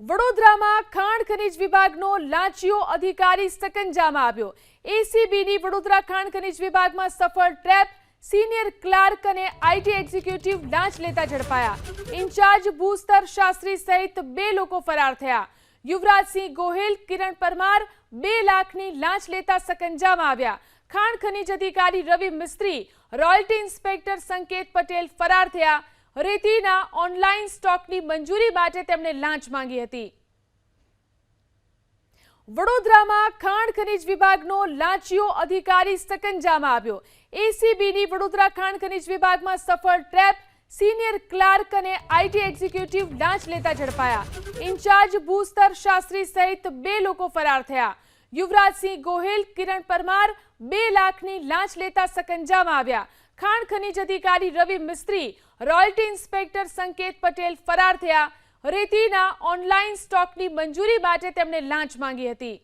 વડોદરામાં ખાણ ખનીજ વિભાગનો લાંચિયો અધિકારી સકંજામાં આવ્યો। એસીબીની વડોદરા ખાણ ખનીજ વિભાગમાં સફળ ટ્રેપ। સિનિયર ક્લાર્ક અને આઈટી એક્ઝિક્યુટિવ લાંચ લેતા ઝડપાયા। ઇન્ચાર્જ ભૂસ્તર શાસ્ત્રી સહિત 2 લોકો ફરાર થયા। યુવરાજસિંહ ગોહિલ, કિરણ પરમાર 2 લાખની લાંચ લેતા સકંજામાં આવ્યા। ખાણ ખનીજ અધિકારી રવિ મિસ્ત્રી, રોયલ્ટી ઇન્સ્પેક્ટર સંકેત પટેલ ફરાર થયા। રેતીના ઓનલાઈન સ્ટોકની મંજૂરી માટે તેમણે લાંચ માંગી હતી। વડોદરામાં ખાણ ખનીજ વિભાગનો લાંચિયો અધિકારી સકંજામાં આવ્યો। એસીબીની વડોદરા ખાણ ખનીજ વિભાગમાં સફળ ટ્રેપ। સિનિયર ક્લાર્ક અને આઈટી એક્ઝિક્યુટિવ લાંચ લેતા ઝડપાયા। ઇન્ચાર્જ ભૂસ્તર શાસ્ત્રી સહિત 2 લોકો ફરાર થયા। યુવરાજસિંહ ગોહિલ, કિરણ પરમાર 2 લાખની લાંચ લેતા સકંજામાં આવ્યા। ખાણ ખનીજ અધિકારી રવિ મિસ્ત્રી, રોયલ્ટી ઇન્સ્પેક્ટર સંકેત પટેલ ફરાર થયા। રેતીના ઓનલાઈન સ્ટોકની મંજૂરી માટે તેમણે લાંચ માંગી હતી।